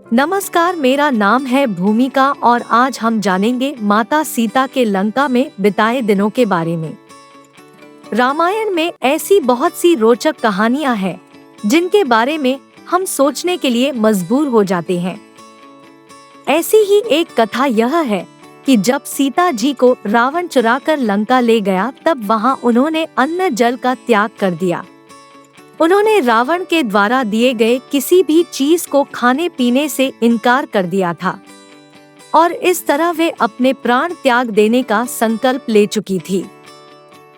नमस्कार, मेरा नाम है भूमिका और आज हम जानेंगे माता सीता के लंका में बिताए दिनों के बारे में। रामायण में ऐसी बहुत सी रोचक कहानियां हैं जिनके बारे में हम सोचने के लिए मजबूर हो जाते हैं। ऐसी ही एक कथा यह है कि जब सीता जी को रावण चुरा कर लंका ले गया तब वहां उन्होंने अन्न जल का त्याग कर दिया। उन्होंने रावण के द्वारा दिए गए किसी भी चीज को खाने पीने से इनकार कर दिया था और इस तरह वे अपने प्राण त्याग देने का संकल्प ले चुकी थी।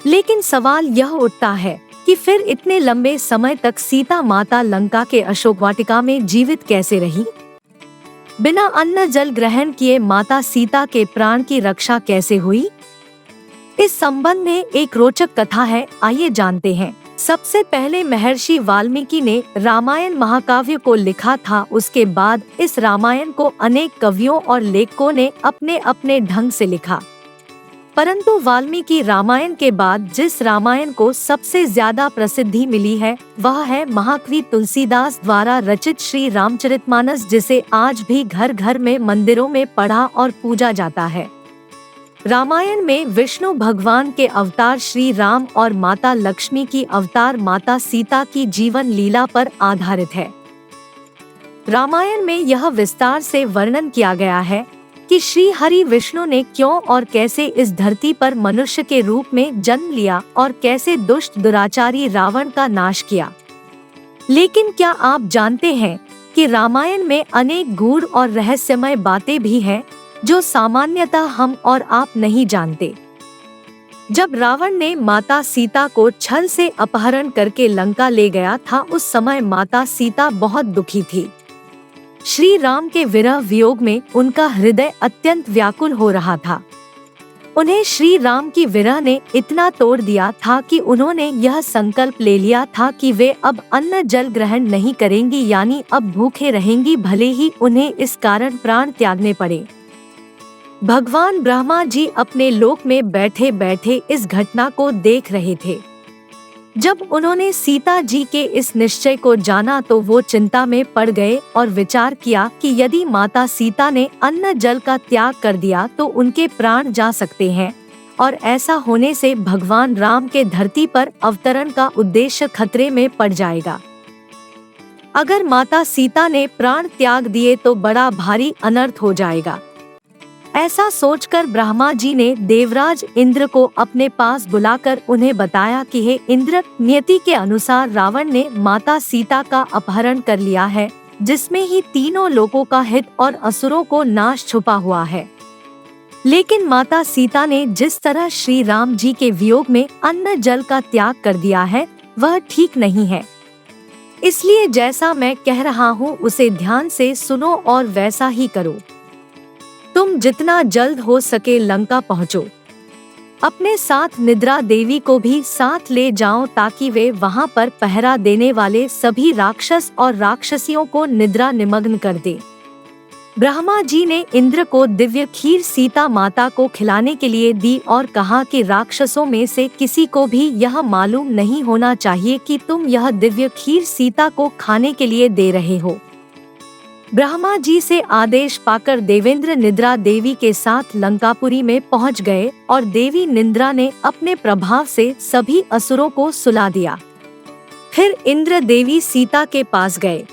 लेकिन सवाल यह उठता है कि फिर इतने लंबे समय तक सीता माता लंका के अशोक वाटिका में जीवित कैसे रही? बिना अन्न जल ग्रहण किए माता सीता के प्राण की रक्षा कैसे हुई? इस संबंध में एक रोचक कथा है, आइए जानते हैं। सबसे पहले महर्षि वाल्मीकि ने रामायण महाकाव्य को लिखा था। उसके बाद इस रामायण को अनेक कवियों और लेखकों ने अपने अपने ढंग से लिखा, परंतु वाल्मीकि रामायण के बाद जिस रामायण को सबसे ज्यादा प्रसिद्धि मिली है वह है महाकवि तुलसीदास द्वारा रचित श्री रामचरितमानस, जिसे आज भी घर घर में मंदिरों में पढ़ा और पूजा जाता है। रामायण में विष्णु भगवान के अवतार श्री राम और माता लक्ष्मी की अवतार माता सीता की जीवन लीला पर आधारित है। रामायण में यह विस्तार से वर्णन किया गया है कि श्री हरि विष्णु ने क्यों और कैसे इस धरती पर मनुष्य के रूप में जन्म लिया और कैसे दुष्ट दुराचारी रावण का नाश किया। लेकिन क्या आप जानते हैं कि रामायण में अनेक गूढ़ और रहस्यमय बातें भी हैं जो सामान्यतः हम और आप नहीं जानते। जब रावण ने माता सीता को छल से अपहरण करके लंका ले गया था, उस समय माता सीता बहुत दुखी थी। श्री राम के विरह वियोग में उनका हृदय अत्यंत व्याकुल हो रहा था। उन्हें श्री राम की विरह ने इतना तोड़ दिया था कि उन्होंने यह संकल्प ले लिया था कि वे अब अन्न जल ग्रहण नहीं करेंगी, यानी अब भूखे रहेंगी, भले ही उन्हें इस कारण प्राण त्यागने पड़े। भगवान ब्रह्मा जी अपने लोक में बैठे बैठे इस घटना को देख रहे थे। जब उन्होंने सीता जी के इस निश्चय को जाना तो वो चिंता में पड़ गए और विचार किया कि यदि माता सीता ने अन्न जल का त्याग कर दिया तो उनके प्राण जा सकते हैं और ऐसा होने से भगवान राम के धरती पर अवतरण का उद्देश्य खतरे में पड़ जाएगा। अगर माता सीता ने प्राण त्याग दिए तो बड़ा भारी अनर्थ हो जाएगा। ऐसा सोचकर ब्रह्मा जी ने देवराज इंद्र को अपने पास बुलाकर उन्हें बताया कि हे इंद्र, नियति के अनुसार रावण ने माता सीता का अपहरण कर लिया है, जिसमें ही तीनों लोगों का हित और असुरों को नाश छुपा हुआ है। लेकिन माता सीता ने जिस तरह श्री राम जी के वियोग में अन्न जल का त्याग कर दिया है वह ठीक नहीं है। इसलिए जैसा मैं कह रहा हूँ उसे ध्यान से सुनो और वैसा ही करो। तुम जितना जल्द हो सके लंका पहुँचो। अपने साथ निद्रा देवी को भी साथ ले जाओ ताकि वे वहां पर पहरा देने वाले सभी राक्षस और राक्षसियों को निद्रा निमग्न कर दे। ब्रह्मा जी ने इंद्र को दिव्य खीर सीता माता को खिलाने के लिए दी और कहा कि राक्षसों में से किसी को भी यह मालूम नहीं होना चाहिए कि तुम यह दिव्य खीर सीता को खाने के लिए दे रहे हो। ब्रह्मा जी से आदेश पाकर देवेंद्र निद्रा देवी के साथ लंकापुरी में पहुंच गए और देवी निद्रा ने अपने प्रभाव से सभी असुरों को सुला दिया। फिर इंद्र देवी सीता के पास गए।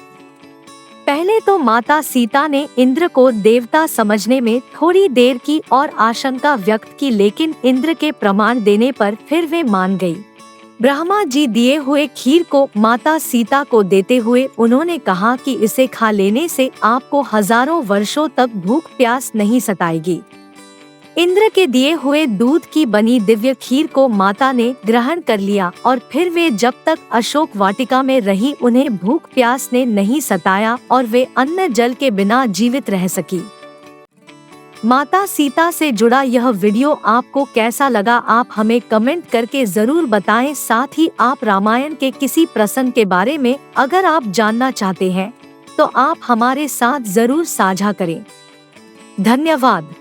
पहले तो माता सीता ने इंद्र को देवता समझने में थोड़ी देर की और आशंका व्यक्त की, लेकिन इंद्र के प्रमाण देने पर फिर वे मान गई। ब्रह्मा जी दिए हुए खीर को माता सीता को देते हुए उन्होंने कहा कि इसे खा लेने से आपको हजारों वर्षों तक भूख प्यास नहीं सताएगी। इंद्र के दिए हुए दूध की बनी दिव्य खीर को माता ने ग्रहण कर लिया और फिर वे जब तक अशोक वाटिका में रही उन्हें भूख प्यास ने नहीं सताया और वे अन्न जल के बिना जीवित रह सकी। माता सीता से जुड़ा यह वीडियो आपको कैसा लगा, आप हमें कमेंट करके जरूर बताएं। साथ ही आप रामायण के किसी प्रसंग के बारे में अगर आप जानना चाहते हैं तो आप हमारे साथ जरूर साझा करें। धन्यवाद।